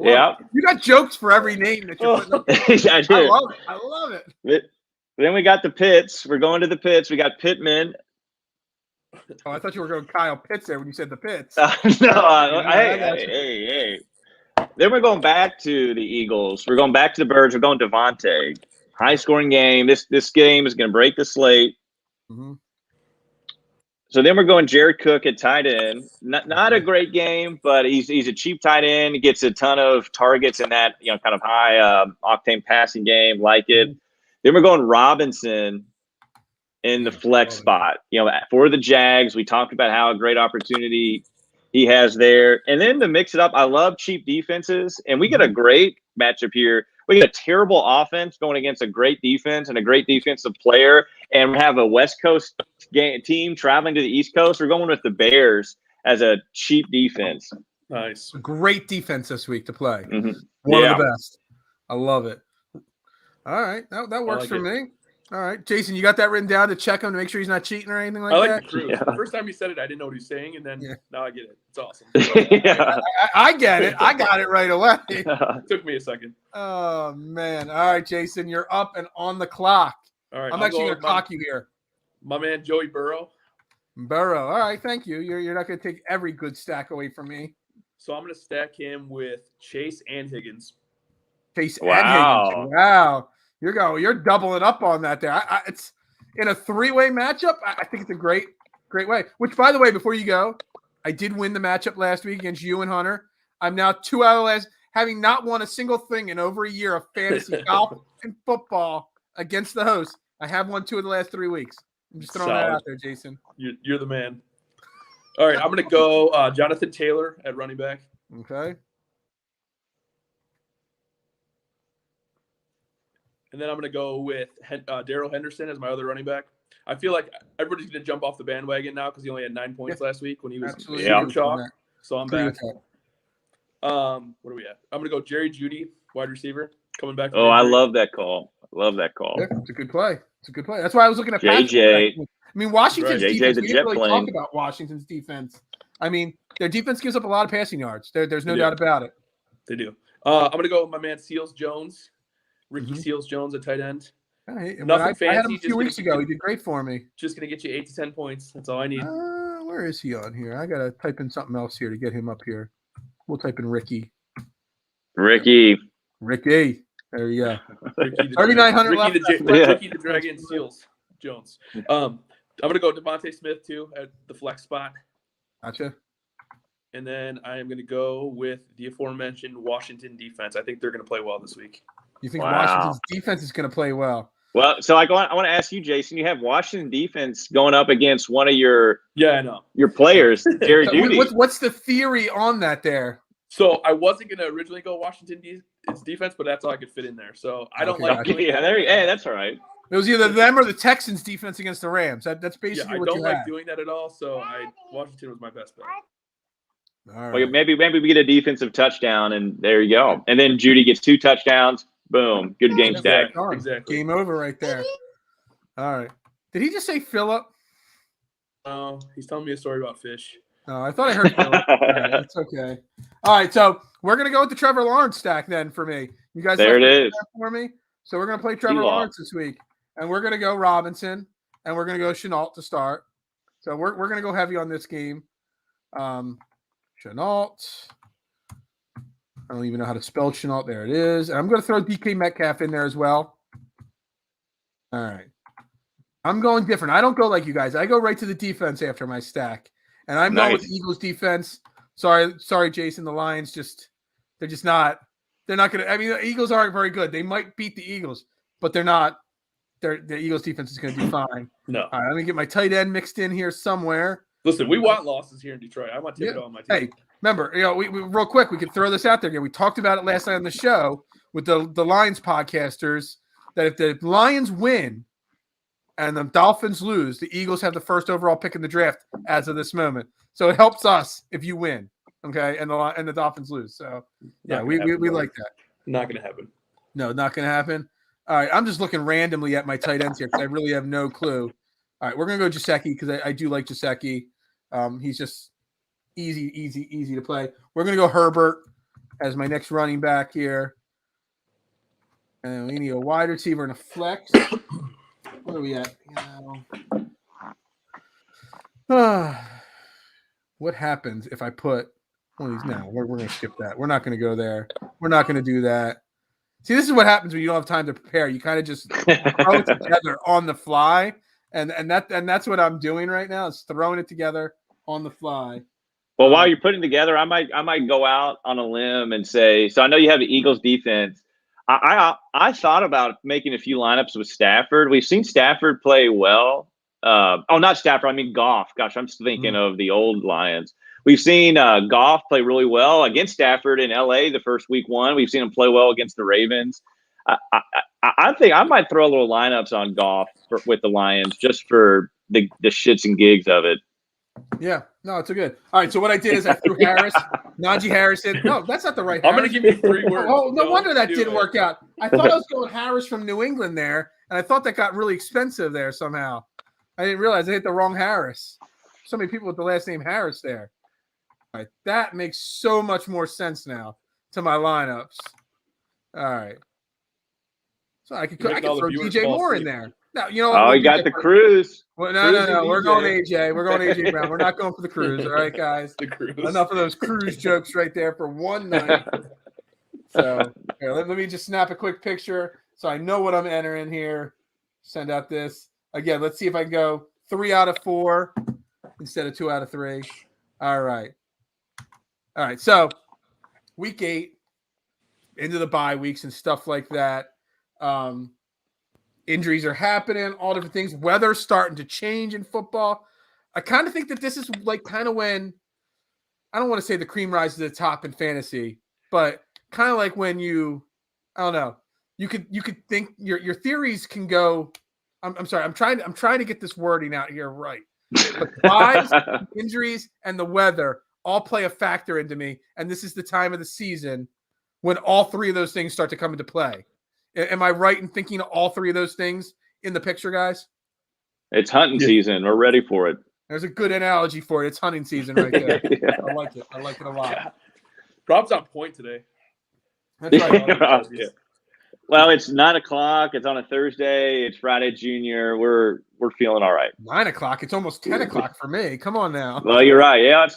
Yeah. You got jokes for every name that you're putting up. I do. I love it. Then we got the Pitts. We're going to the Pitts. We got Pittman. Oh, I thought you were going Kyle Pitts there when you said the Pitts. Hey. Then we're going back to the Eagles. We're going back to the Birds. We're going Devontae. High-scoring game. This game is going to break the slate. Mm-hmm. So then we're going Jared Cook at tight end. Not a great game, but he's a cheap tight end. He gets a ton of targets in that kind of high octane passing game. Like it. Then we're going Robinson in the flex spot. For the Jags, we talked about how a great opportunity he has there. And then to mix it up, I love cheap defenses. And we get a great matchup here. We get a terrible offense going against a great defense and a great defensive player. And we have a West Coast team traveling to the East Coast. We're going with the Bears as a cheap defense. Nice. Great defense this week to play. Mm-hmm. One of the best. I love it. All right. That works for me. All right. Jason, you got that written down to check him to make sure he's not cheating or anything like that? I like the cruise. The first time you said it, I didn't know what he was saying, and then now I get it. It's awesome. I get it. I got it right away. It took me a second. Oh, man. All right, Jason, you're up and on the clock. All right. I'm actually going to clock you here. My man, Joey Burrow. Burrow. All right. Thank you. You're not going to take every good stack away from me. So I'm going to stack him with Chase and Higgins. Chase and Higgins. Wow. You're doubling up on that there. It's in a three-way matchup. I think it's a great way. Which, by the way, before you go, I did win the matchup last week against you and Hunter. I'm now 2 out of the last, having not won a single thing in over a year of fantasy golf and football against the host. I have won 2 of the last 3 weeks. I'm just throwing that out there, Jason. You're the man. All right, I'm going to go Jonathan Taylor at running back. Okay. And then I'm going to go with Darrell Henderson as my other running back. I feel like everybody's going to jump off the bandwagon now because he only had 9 points last week when he was chalk. So I'm back. What are we at? I'm going to go Jerry Jeudy, wide receiver, coming back. I love that call. Yeah, it's a good play. That's why I was looking at JJ. I mean, Washington's defense. We didn't really plane. talk about Washington's defense. I mean, their defense gives up a lot of passing yards. There's no doubt about it. They do. I'm going to go with my man Seals Jones. Ricky Seals Jones at tight end. Nothing fancy. I had him a few weeks ago. He did great for me. Just going to get you 8 to 10 points. That's all I need. Where is he on here? I got to type in something else here to get him up here. We'll type in Ricky. Ricky. There you go. 3,900 left. Ricky the Dragon Seals Jones. I'm going to go Devontae Smith, too, at the flex spot. Gotcha. And then I am going to go with the aforementioned Washington defense. I think they're going to play well this week. You think Washington's defense is going to play well? Well, so I want to ask you, Jason. You have Washington defense going up against one of your your players, Jerry Jeudy. What's the theory on that there? So I wasn't going to originally go Washington defense, but that's all I could fit in there. So I don't like doing that. Hey, that's all right. It was either them or the Texans defense against the Rams. That's basically what you had. I don't like doing that at all. So Washington was my best bet. All right. Well, maybe we get a defensive touchdown, and there you go. And then Jeudy gets 2 touchdowns. Boom. Good game stack. Exactly. Game over right there. All right. Did he just say Phillip? No, he's telling me a story about fish. Oh, I thought I heard Phillip. Right, that's okay. All right, so we're going to go with the Trevor Lawrence stack then for me. You guys there it is for me? So we're going to play Trevor Lawrence this week. And we're going to go Robinson, and we're going to go Shenault to start. So we're going to go heavy on this game. Shenault. I don't even know how to spell Shenault. There it is. And I'm going to throw DK Metcalf in there as well. All right. I'm going different. I don't go like you guys. I go right to the defense after my stack. And I'm going with the Eagles defense. Sorry, Jason. The Lions they're not going to. I mean, the Eagles aren't very good. They might beat the Eagles, but they're not. The Eagles defense is going to do fine. No. All right, let me get my tight end mixed in here somewhere. Listen, we want losses here in Detroit. I want to take it on my team. Hey, remember, we real quick, we could throw this out there again. We talked about it last night on the show with the Lions podcasters that if the Lions win and the Dolphins lose, the Eagles have the first overall pick in the draft as of this moment. So it helps us if you win, okay, and the Dolphins lose. So yeah, we like that. Not going to happen. No, not going to happen. All right, I'm just looking randomly at my tight ends here because I really have no clue. All right, we're going to go Gesicki because I do like Gesicki. He's just easy to play. We're going to go Herbert as my next running back here. And we need a wide receiver and a flex. What are we at? What happens if I put one of these? No, we're going to skip that. We're not going to go there. We're not going to do that. See, this is what happens when you don't have time to prepare. You kind of just throw it together on the fly. And that's what I'm doing right now is throwing it together on the fly. Well, while you're putting it together, I might go out on a limb and say, so I know you have the Eagles defense. I thought about making a few lineups with Stafford. We've seen Stafford play well Not Stafford. I mean Goff. Gosh, I'm thinking of the old Lions. We've seen Goff play really well against Stafford in LA the first week one. We've seen him play well against the Ravens. I think I might throw a little lineups on Goff with the Lions just for the shits and gigs of it. Yeah, no, it's a good. All right, so what I did is I threw Harris, Najee Harrison. No, that's not the right Harris. I'm going to give you 3 words. Oh, no wonder that didn't work out. I thought I was going Harris from New England there, and I thought that got really expensive there somehow. I didn't realize I hit the wrong Harris. So many people with the last name Harris there. All right, that makes so much more sense now to my lineups. All right. So I could throw DJ Moore in there. No, you know what? Oh, you got the Cruise. Well, no. We're going AJ. We're going AJ Brown. We're not going for the Cruise. All right, guys. The Cruise. Enough of those Cruise jokes right there for one night. So here, let me just snap a quick picture so I know what I'm entering here. Send out this. Again, let's see if I can go 3 out of 4 instead of 2 out of 3. All right. So week 8 into the bye weeks and stuff like that. Injuries are happening, all different things. Weather's starting to change in football. I kind of think that this is like kind of when, I don't want to say the cream rises to the top in fantasy, but kind of like when you could think your theories can go. I'm sorry. I'm trying to get this wording out here right. The buys, injuries, and the weather all play a factor into me, and this is the time of the season when all 3 of those things start to come into play. Am I right in thinking of all 3 of those things in the picture, guys? It's hunting season. We're ready for it. There's a good analogy for it. It's hunting season right there. Yeah. I like it. I like it a lot. Yeah. Rob's on point today. That's right. Yeah. Well, it's 9 o'clock. It's on a Thursday. It's Friday Junior. We're feeling all right. 9 o'clock. It's almost 10 o'clock for me. Come on now. Well, you're right. Yeah.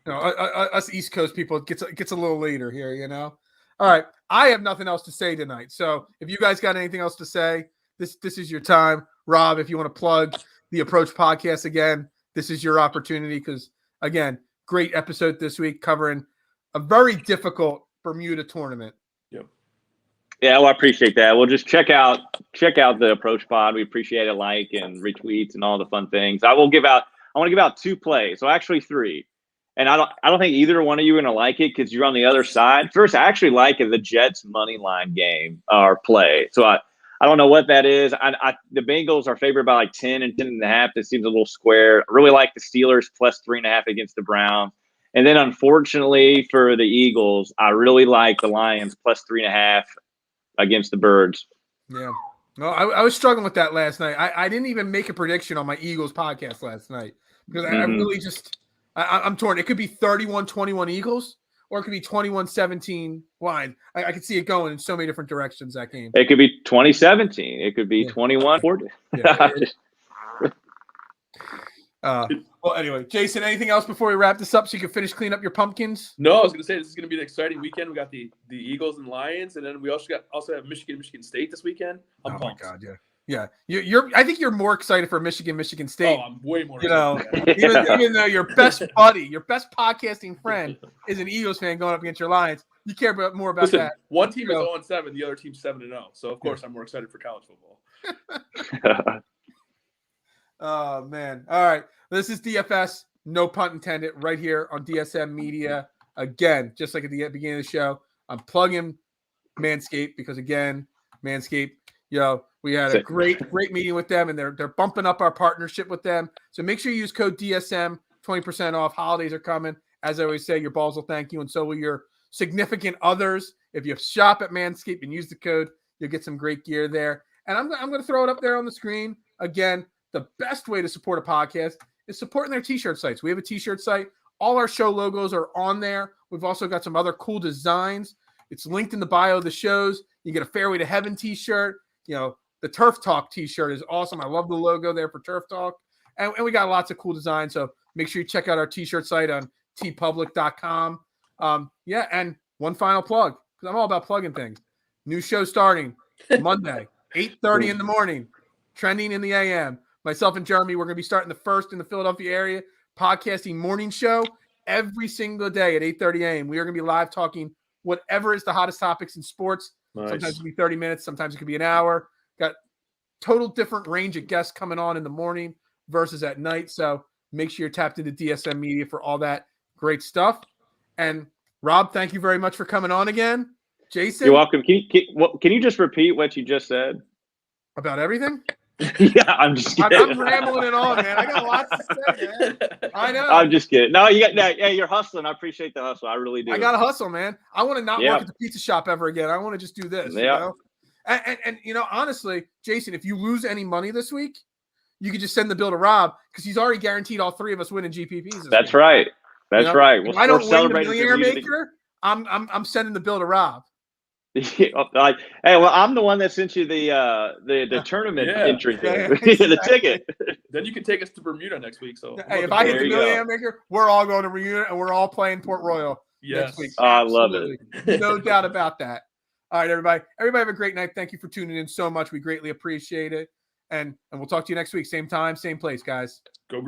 Us East Coast people, it gets a little later here, you know. All right, I have nothing else to say tonight. So if you guys got anything else to say, this is your time. Rob, if you want to plug the Approach podcast again, this is your opportunity because, again, great episode this week covering a very difficult Bermuda tournament. Yep. Yeah, well, I appreciate that. We'll just check out the Approach pod. We appreciate it, like and retweets and all the fun things. I want to give out 2 plays, so actually 3. And I don't think either one of you are going to like it because you're on the other side. First, I actually like the Jets money line game or play. So I don't know what that is. The Bengals are favored by like 10 and 10.5. This seems a little square. I really like the Steelers plus 3.5 against the Browns. And then unfortunately for the Eagles, I really like the Lions plus 3.5 against the Birds. Yeah. No, I was struggling with that last night. I didn't even make a prediction on my Eagles podcast last night because I really just – I'm torn. It could be 31-21 Eagles, or it could be 21-17 Lions. I could see it going in so many different directions, that game. It could be 2017. It could be 21-40. Well, anyway, Jason, anything else before we wrap this up so you can finish cleaning up your pumpkins? No, I was going to say this is going to be an exciting weekend. We got the Eagles and Lions, and then we also have Michigan State this weekend. I'm pumped. My God, yeah. Yeah, I think you're more excited for Michigan State. Oh, I'm way more. You know, even though your best buddy, your best podcasting friend, is an Eagles fan going up against your Lions, you care more about that. One team is 0-7, the other team's 7-0. So of course, I'm more excited for college football. Oh man! All right, this is DFS. No punt intended. Right here on DSM Media. Again, just like at the beginning of the show, I'm plugging Manscaped because again, Manscaped. We had a great meeting with them, and they're bumping up our partnership with them. So make sure you use code DSM, 20% off. Holidays are coming. As I always say, your balls will thank you, and so will your significant others. If you shop at Manscaped and use the code, you'll get some great gear there. And I'm going to throw it up there on the screen. Again, the best way to support a podcast is supporting their T-shirt sites. We have a T-shirt site. All our show logos are on there. We've also got some other cool designs. It's linked in the bio of the shows. You get a Fairway to Heaven T-shirt. The Turf Talk T-shirt is awesome. I love the logo there for Turf Talk. And we got lots of cool designs. So make sure you check out our T-shirt site on tpublic.com. And one final plug, because I'm all about plugging things. New show starting Monday, 8:30 in the morning, trending in the AM. Myself and Jeremy, we're going to be starting the first in the Philadelphia area podcasting morning show every single day at 8:30 a.m. We are going to be live talking whatever is the hottest topics in sports. Nice. Sometimes it could be 30 minutes. Sometimes it could be an hour. Got total different range of guests coming on in the morning versus at night. So make sure you're tapped into DSM Media for all that great stuff. And Rob, thank you very much for coming on again. Jason, you're welcome. Can you just repeat what you just said about everything? Yeah, I'm just kidding. I'm rambling it on, man. I got lots to say, man. I know. I'm just kidding. No, you're hustling. I appreciate the hustle. I really do. I got to hustle, man. I want to not work at the pizza shop ever again. I want to just do this. You know? And honestly, Jason, if you lose any money this week, you could just send the bill to Rob because he's already guaranteed all three of us winning GPPs. That's right. That's right. If I don't win the Millionaire Maker, I'm sending the bill to Rob. Hey, well, I'm the one that sent you the tournament entry, the ticket. Then you can take us to Bermuda next week. So hey, if I hit the Millionaire Maker, we're all going to Bermuda and we're all playing Port Royal next week. I love it. No doubt about that. All right, everybody. Everybody have a great night. Thank you for tuning in so much. We greatly appreciate it. And we'll talk to you next week. Same time, same place, guys. Go